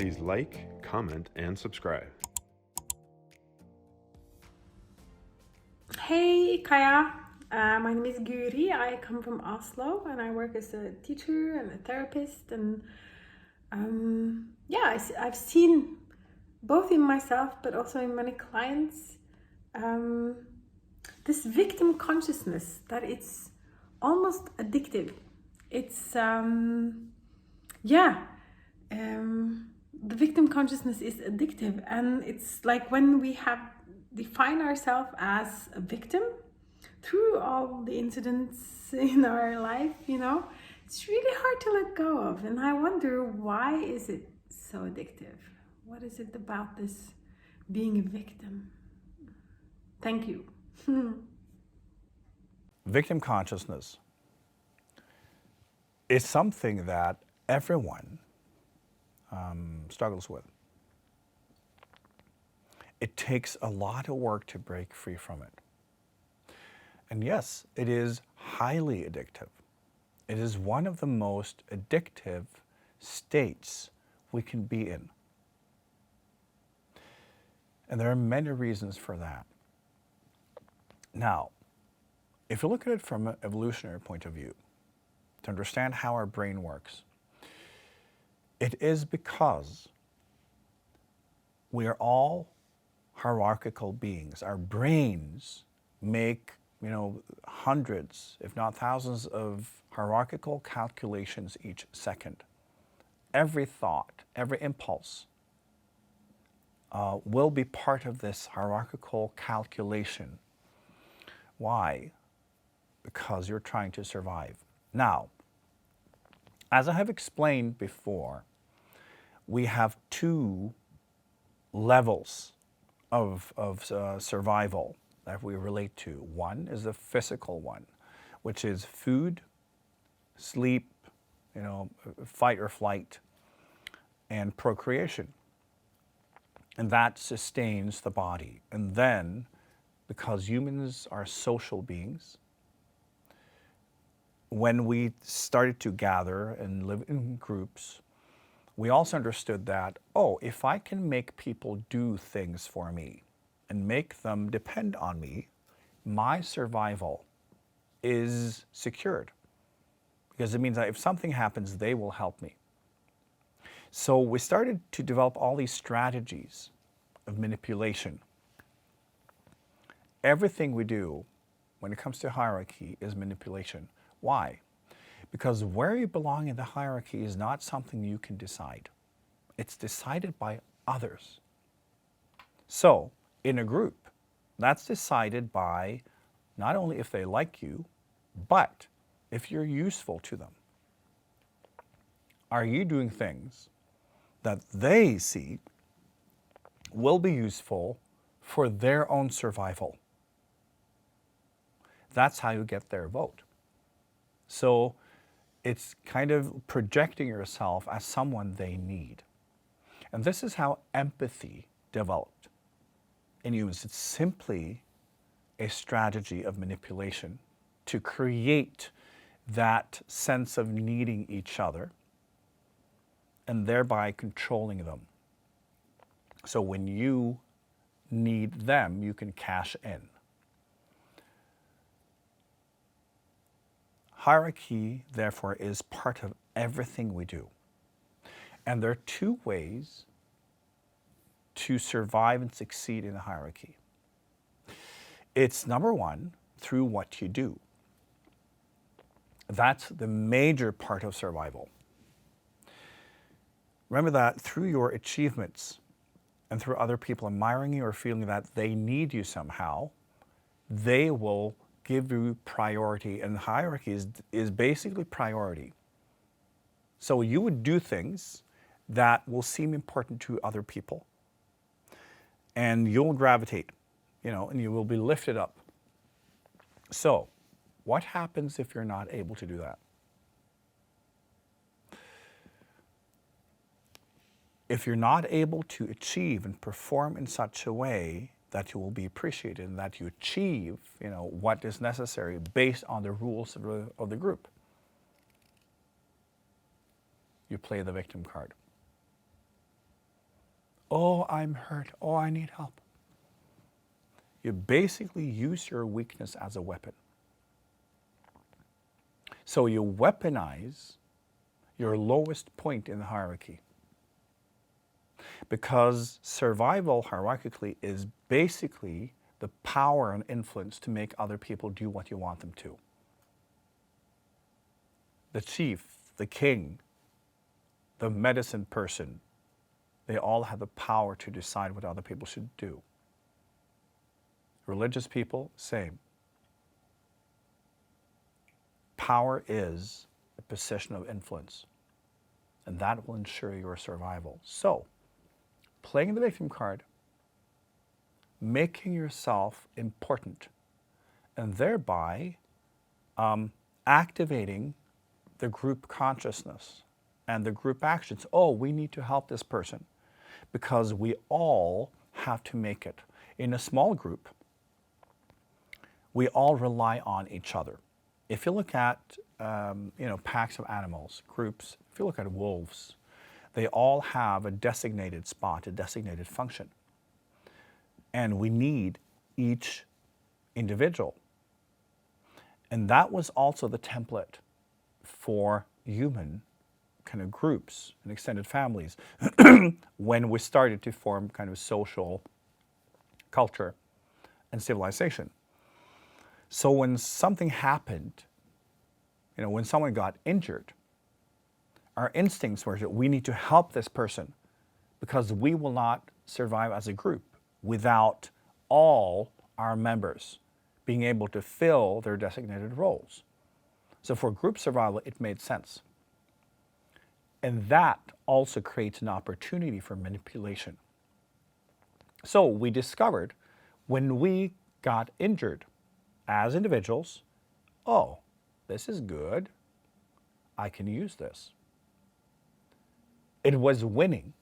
Please like, comment, and subscribe. Hey IKYA, my name is Guri. I come from Oslo and I work as a teacher and a therapist. And I've seen both in myself but also in many clients this victim consciousness that it's almost addictive. It's the victim consciousness is addictive, and it's like when we have defined ourselves as a victim through all the incidents in our life, it's really hard to let go of. And I wonder, why is it so addictive? What is it about this being a victim? Thank you. Victim consciousness is something that everyone struggles with. It takes a lot of work to break free from it. And yes, it is highly addictive. It is one of the most addictive states we can be in. And there are many reasons for that. Now, if you look at it from an evolutionary point of view, to understand how our brain works, it is because we are all hierarchical beings. Our brains make, hundreds, if not thousands, of hierarchical calculations each second. Every thought, every impulse will be part of this hierarchical calculation. Why? Because you're trying to survive. Now, as I have explained before, we have two levels of survival that we relate to. One is the physical one, which is food, sleep, fight or flight, and procreation. And that sustains the body. And then, because humans are social beings, when we started to gather and live in groups, we also understood that, if I can make people do things for me and make them depend on me, my survival is secured. Because it means that if something happens, they will help me. So we started to develop all these strategies of manipulation. Everything we do when it comes to hierarchy is manipulation. Why? Because where you belong in the hierarchy is not something you can decide. It's decided by others. So, in a group, that's decided by not only if they like you, but if you're useful to them. Are you doing things that they see will be useful for their own survival? That's how you get their vote. So it's kind of projecting yourself as someone they need. And this is how empathy developed in humans. It's simply a strategy of manipulation to create that sense of needing each other and thereby controlling them. So when you need them, you can cash in. Hierarchy, therefore, is part of everything we do. And there are two ways to survive and succeed in a hierarchy. It's number one, through what you do. That's the major part of survival. Remember that through your achievements and through other people admiring you or feeling that they need you somehow, they will give you priority. And hierarchy is basically priority. So you would do things that will seem important to other people. And you'll gravitate, and you will be lifted up. So, what happens if you're not able to do that? If you're not able to achieve and perform in such a way that you will be appreciated and that you achieve, what is necessary based on the rules of the group, you play the victim card. Oh, I'm hurt. Oh, I need help. You basically use your weakness as a weapon. So you weaponize your lowest point in the hierarchy. Because survival hierarchically is basically the power and influence to make other people do what you want them to. The chief, the king, the medicine person, they all have the power to decide what other people should do. Religious people, same. Power is a position of influence, and that will ensure your survival. So, playing the victim card, making yourself important, and thereby activating the group consciousness and the group actions. Oh, we need to help this person because we all have to make it. In a small group, we all rely on each other. If you look at packs of animals, groups, if you look at wolves, they all have a designated spot, a designated function. And we need each individual. And that was also the template for human kind of groups and extended families when we started to form kind of social culture and civilization. So when something happened, when someone got injured, our instincts were that we need to help this person because we will not survive as a group without all our members being able to fill their designated roles. So for group survival, it made sense. And that also creates an opportunity for manipulation. So we discovered when we got injured as individuals, oh, this is good. I can use this. It was winning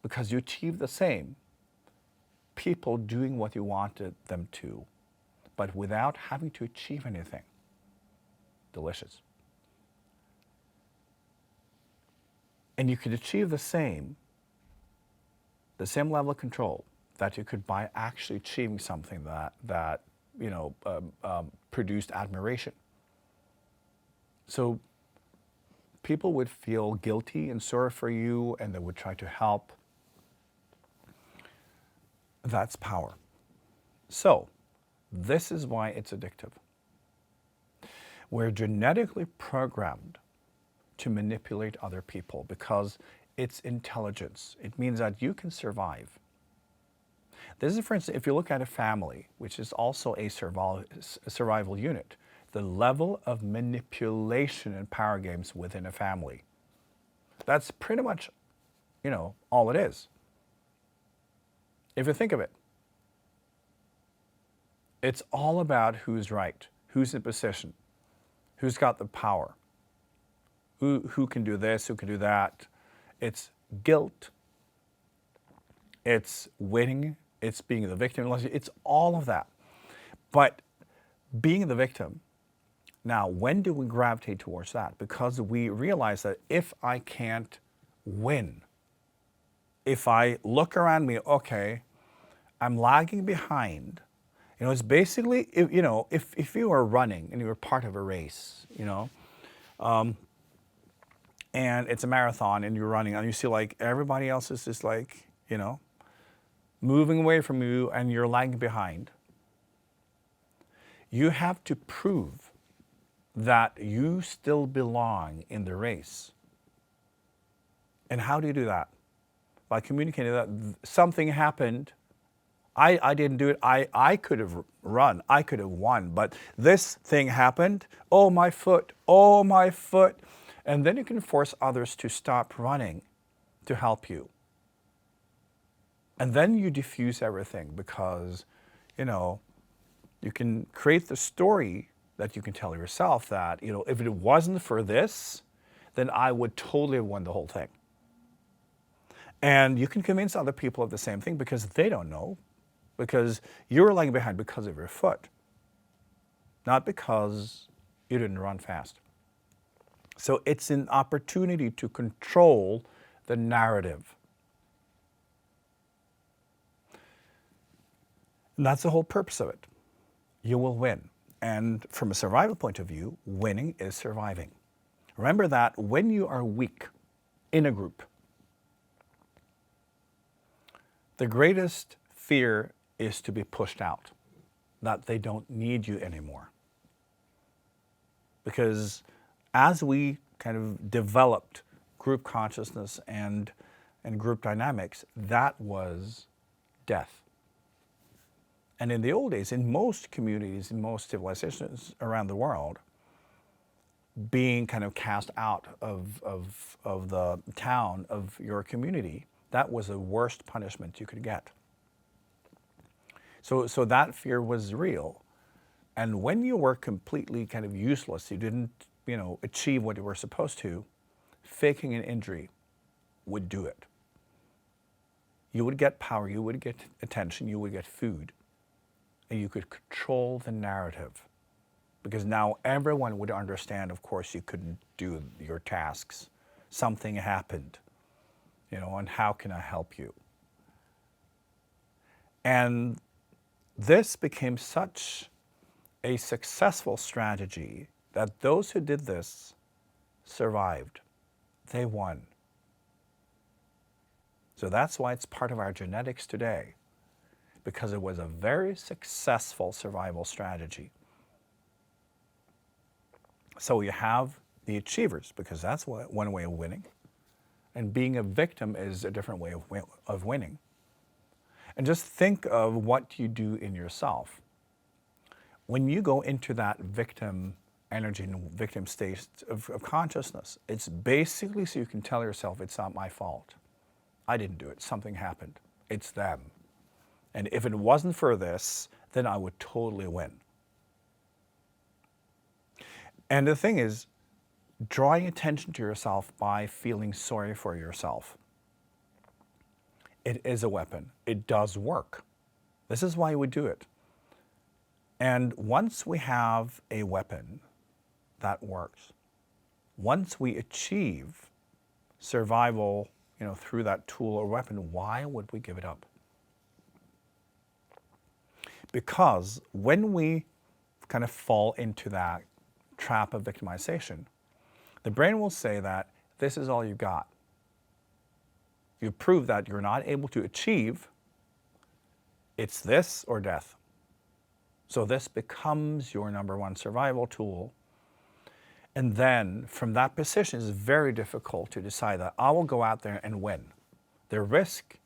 because you achieved the same. People doing what you wanted them to, but without having to achieve anything. Delicious. And you could achieve the same level of control that you could by actually achieving something that produced admiration. So people would feel guilty and sorry for you, and they would try to help. That's power. So this is why it's addictive. We're genetically programmed to manipulate other people because it's intelligence. It means that you can survive. This is, for instance, if you look at a family, which is also a survival unit, the level of manipulation and power games within a family. That's pretty much, all it is. If you think of it, it's all about who's right, who's in position, who's got the power, who can do this, who can do that. It's guilt, it's winning, it's being the victim, it's all of that. But being the victim, now when do we gravitate towards that? Because we realize that if I can't win, if I look around me, okay, I'm lagging behind. It's basically, if you are running and you're part of a race, and it's a marathon and you're running and you see like everybody else is just like, moving away from you and you're lagging behind. You have to prove that you still belong in the race. And how do you do that? By communicating that something happened. I didn't do it. I could have run. I could have won. But this thing happened. Oh, my foot. Oh, my foot. And then you can force others to stop running to help you. And then you diffuse everything because, you can create the story that you can tell yourself that, if it wasn't for this, then I would totally have won the whole thing. And you can convince other people of the same thing because they don't know. Because you're lagging behind because of your foot, not because you didn't run fast. So it's an opportunity to control the narrative. And that's the whole purpose of it. You will win. And from a survival point of view, winning is surviving. Remember that when you are weak in a group, the greatest fear is to be pushed out, that they don't need you anymore. Because as we kind of developed group consciousness and group dynamics, that was death. And in the old days, in most communities, in most civilizations around the world, being kind of cast out of the town, of your community, that was the worst punishment you could get. So that fear was real. And when you were completely kind of useless, you didn't, achieve what you were supposed to, faking an injury would do it. You would get power, you would get attention, you would get food, and you could control the narrative. Because now everyone would understand, of course, you couldn't do your tasks. Something happened, and how can I help you? And this became such a successful strategy that those who did this survived. They won. So that's why it's part of our genetics today, because it was a very successful survival strategy. So you have the achievers, because that's one way of winning. And being a victim is a different way of winning. And just think of what you do in yourself. When you go into that victim energy and victim state of consciousness, it's basically so you can tell yourself, it's not my fault. I didn't do it. Something happened. It's them. And if it wasn't for this, then I would totally win. And the thing is, drawing attention to yourself by feeling sorry for yourself, it is a weapon. It does work. This is why we do it. And once we have a weapon that works, once we achieve survival, through that tool or weapon, why would we give it up? Because when we kind of fall into that trap of victimization, the brain will say that this is all you got. You prove that you're not able to achieve, it's this or death. So this becomes your number one survival tool. And then from that position, it's very difficult to decide that I will go out there and win. The risk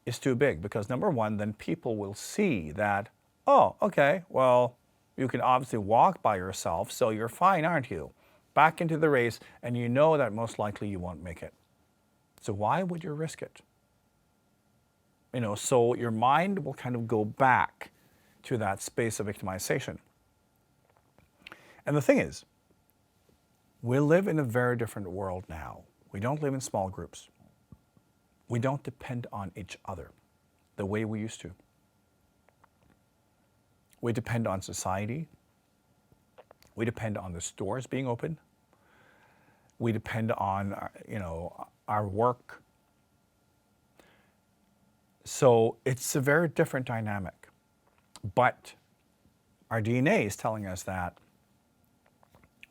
is too big because number one, then people will see that, oh, okay, well, you can obviously walk by yourself, so you're fine, aren't you? Back into the race, and you know that most likely you won't make it. So why would you risk it? So your mind will kind of go back to that space of victimization. And the thing is, we live in a very different world now. We don't live in small groups. We don't depend on each other the way we used to. We depend on society. We depend on the stores being open. We depend on, our work. So it's a very different dynamic. But our DNA is telling us that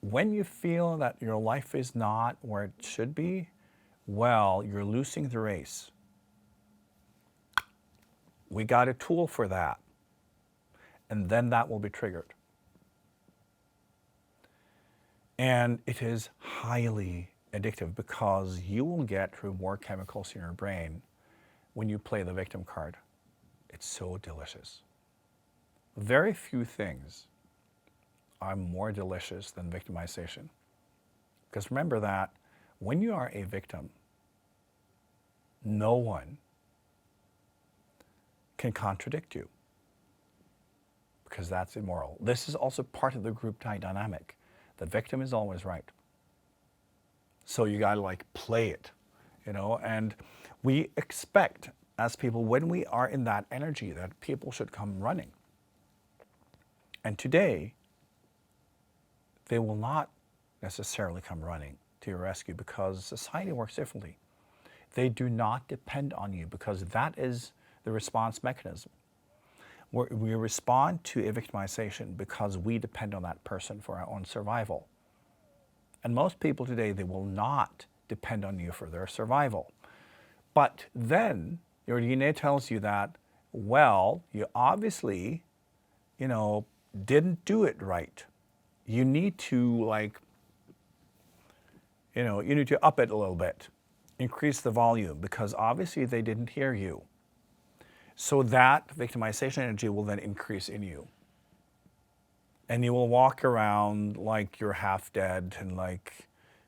when you feel that your life is not where it should be, well, you're losing the race. We got a tool for that. And then that will be triggered. And it is highly addictive because you will get reward chemicals in your brain when you play the victim card. It's so delicious. Very few things are more delicious than victimization. Because remember that when you are a victim, no one can contradict you because that's immoral. This is also part of the group dynamic. The victim is always right. So you gotta play it, and we expect as people when we are in that energy that people should come running. And today, they will not necessarily come running to your rescue because society works differently. They do not depend on you because that is the response mechanism. We respond to a victimization because we depend on that person for our own survival. And most people today, they will not depend on you for their survival. But then your DNA tells you that, well, you obviously, didn't do it right. You need to you need to up it a little bit, increase the volume, because obviously they didn't hear you. So that victimization energy will then increase in you. And you will walk around like you're half dead and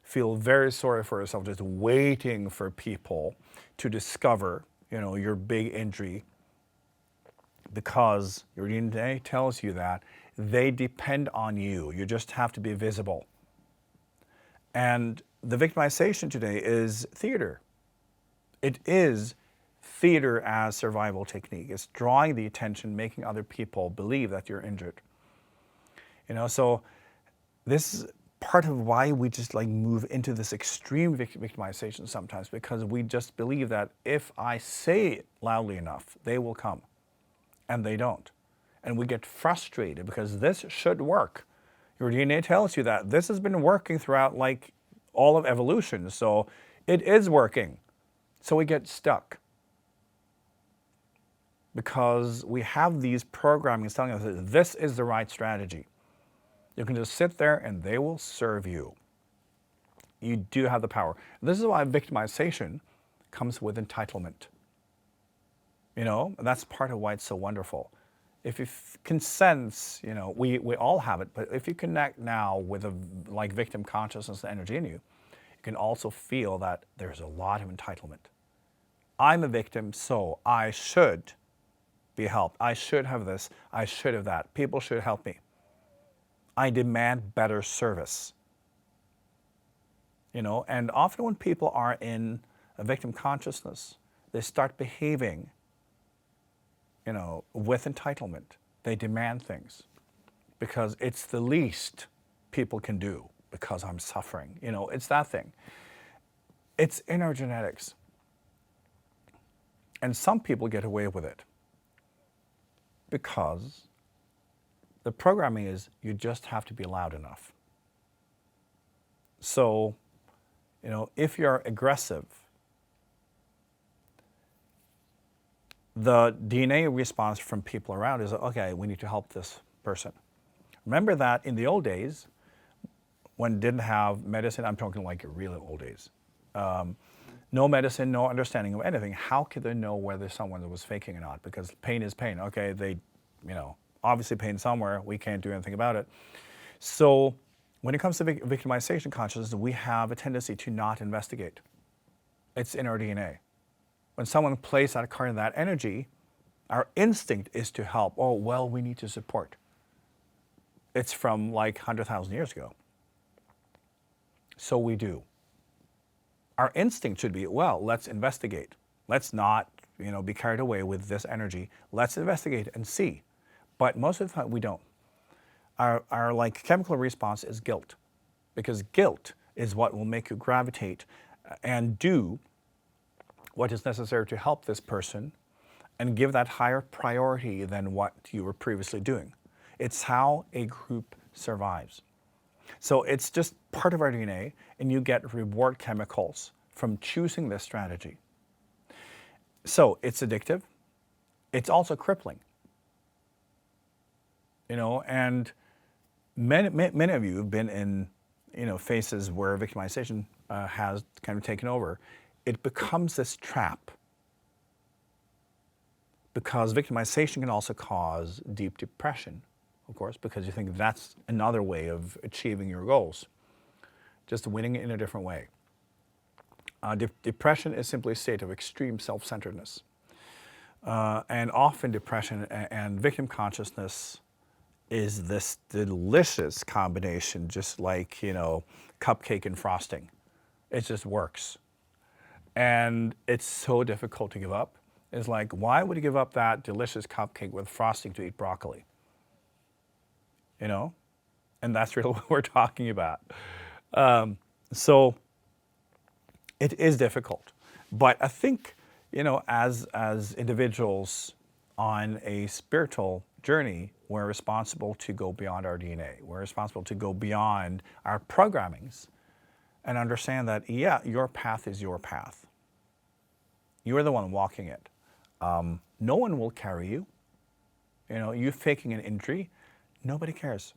feel very sorry for yourself, just waiting for people to discover, your big injury, because your DNA tells you that they depend on you. You just have to be visible. And the victimization today is theater. It is theater as survival technique. It's drawing the attention, making other people believe that you're injured. So this is part of why we just move into this extreme victimization sometimes, because we just believe that if I say it loudly enough, they will come. And they don't. And we get frustrated because this should work. Your DNA tells you that this has been working throughout all of evolution, so it is working. So we get stuck because we have these programmings telling us that this is the right strategy. You can just sit there and they will serve you. You do have the power. This is why victimization comes with entitlement. And that's part of why it's so wonderful. If you can sense, we all have it, but if you connect now with victim consciousness and energy in you, you can also feel that there's a lot of entitlement. I'm a victim, so I should be helped. I should have this. I should have that. People should help me. I demand better service. And often when people are in a victim consciousness, they start behaving with entitlement. They demand things because it's the least people can do because I'm suffering. It's that thing. It's in our genetics. And some people get away with it because the programming is you just have to be loud enough. So, if you're aggressive, the DNA response from people around is, okay, we need to help this person. Remember that in the old days, when didn't have medicine, I'm talking really old days, no medicine, no understanding of anything, how could they know whether someone was faking or not? Because pain is pain. Okay, they, obviously pain somewhere, we can't do anything about it. So when it comes to victimization consciousness, we have a tendency to not investigate. It's in our DNA. When someone plays that card in that energy, our instinct is to help. Oh, well, we need to support. It's from 100,000 years ago. So we do. Our instinct should be, well, let's investigate. Let's not, be carried away with this energy. Let's investigate and see. But most of the time we don't. Our chemical response is guilt, because guilt is what will make you gravitate and do what is necessary to help this person and give that higher priority than what you were previously doing. It's how a group survives. So it's just part of our DNA, and you get reward chemicals from choosing this strategy. So it's addictive. It's also crippling. And many of you have been in, phases where victimization has kind of taken over. It becomes this trap, because victimization can also cause deep depression, of course, because you think that's another way of achieving your goals, just winning in a different way. Depression is simply a state of extreme self-centeredness. And often depression and victim consciousness is this delicious combination, just like, cupcake and frosting. It just works. And it's so difficult to give up. It's like, why would you give up that delicious cupcake with frosting to eat broccoli? And that's really what we're talking about. So it is difficult. But I think, as individuals, on a spiritual journey, we're responsible to go beyond our DNA. We're responsible to go beyond our programmings and understand that, yeah, your path is your path. You're the one walking it. No one will carry you. You know, you faking an injury, nobody cares.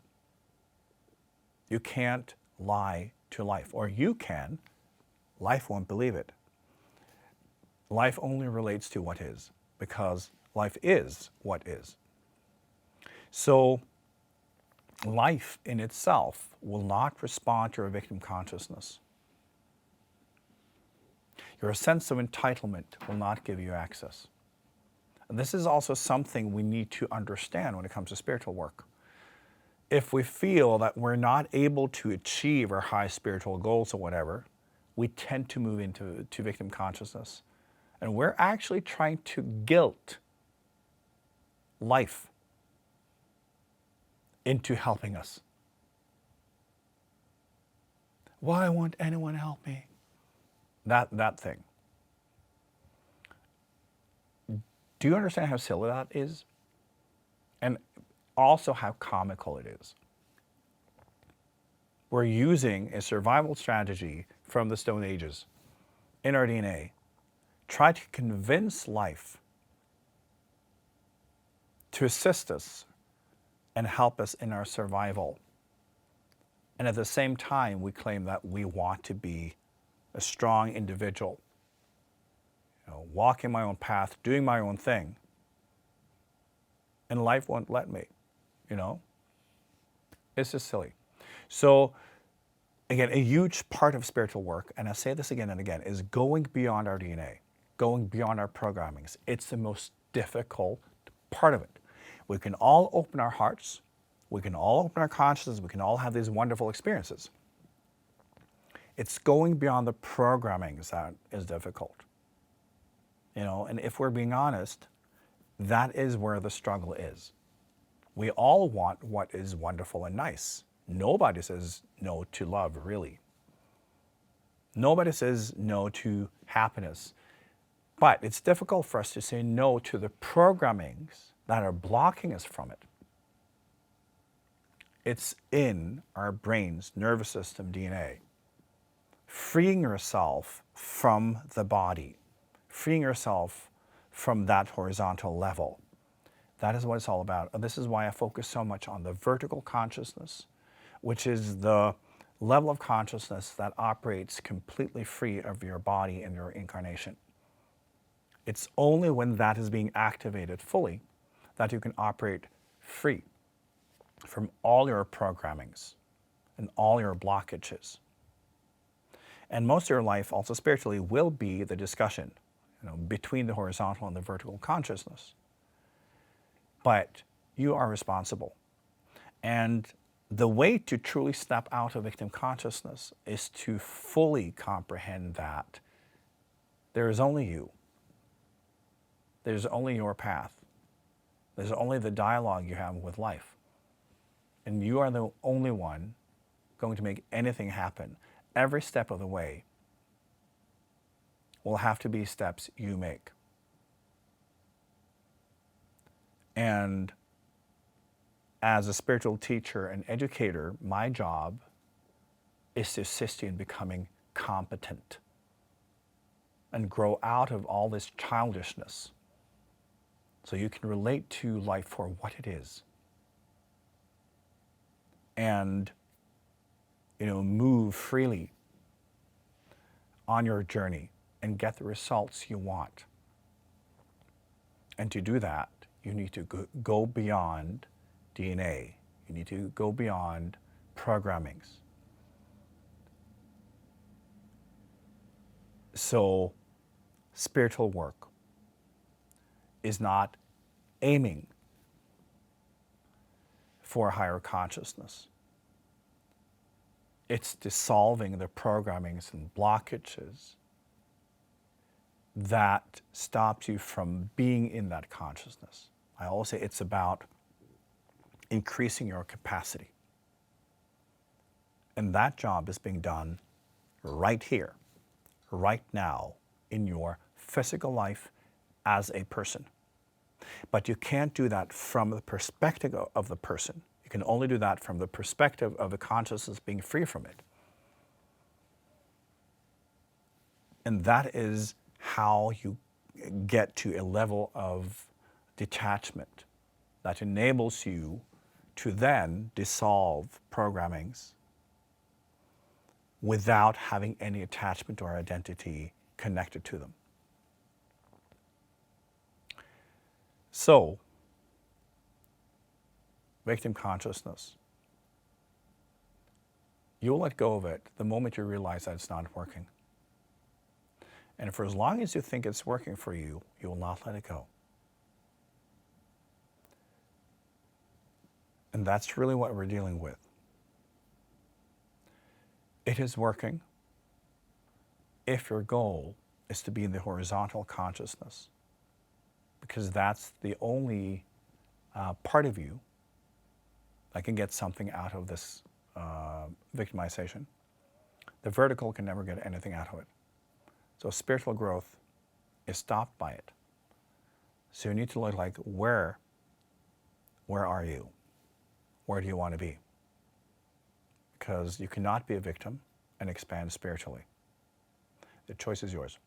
You can't lie to life, or you can. Life won't believe it. Life only relates to what is, because life is what is. So life in itself will not respond to your victim consciousness. Your sense of entitlement will not give you access. And this is also something we need to understand when it comes to spiritual work. If we feel that we're not able to achieve our high spiritual goals or whatever, we tend to move into victim consciousness. And we're actually trying to guilt life into helping us. Why won't anyone help me? That thing. Do you understand how silly that is? And also how comical it is. We're using a survival strategy from the Stone Ages in our DNA, try to convince life to assist us and help us in our survival. And at the same time, we claim that we want to be a strong individual, you know, walking my own path, doing my own thing. And life won't let me, you know? It's just silly. So, again, a huge part of spiritual work, and I say this again and again, is going beyond our DNA, going beyond our programmings. It's the most difficult part of it. We can all open our hearts, we can all open our consciousness, we can all have these wonderful experiences. It's going beyond the programmings that is difficult. You know, and if we're being honest, that is where the struggle is. We all want what is wonderful and nice. Nobody says no to love, really. Nobody says no to happiness. But it's difficult for us to say no to the programmings that are blocking us from it. It's in our brain's nervous system DNA. Freeing yourself from the body, freeing yourself from that horizontal level. That is what it's all about. And this is why I focus so much on the vertical consciousness, which is the level of consciousness that operates completely free of your body and your incarnation. It's only when that is being activated fully that you can operate free from all your programmings and all your blockages. And most of your life, also spiritually, will be the discussion, you know, between the horizontal and the vertical consciousness. But you are responsible. And the way to truly step out of victim consciousness is to fully comprehend that there is only you. There's only your path. There's only the dialogue you have with life. And you are the only one going to make anything happen. Every step of the way will have to be steps you make. And as a spiritual teacher and educator, my job is to assist you in becoming competent and grow out of all this childishness so you can relate to life for what it is. And, you know, move freely on your journey and get the results you want. And to do that, you need to go beyond DNA. You need to go beyond programmings. So, spiritual work is not aiming for a higher consciousness. It's dissolving the programmings and blockages that stops you from being in that consciousness. I always say it's about increasing your capacity. And that job is being done right here, right now, in your physical life as a person. But you can't do that from the perspective of the person. You can only do that from the perspective of the consciousness being free from it. And that is how you get to a level of detachment that enables you to then dissolve programmings without having any attachment or identity connected to them. So, victim consciousness, you'll let go of it the moment you realize that it's not working. And for as long as you think it's working for you, you will not let it go. And that's really what we're dealing with. It is working if your goal is to be in the horizontal consciousness, because that's the only part of you that can get something out of this victimization. The vertical can never get anything out of it. So spiritual growth is stopped by it. So you need to look like, where are you? Where do you want to be? Because you cannot be a victim and expand spiritually. The choice is yours.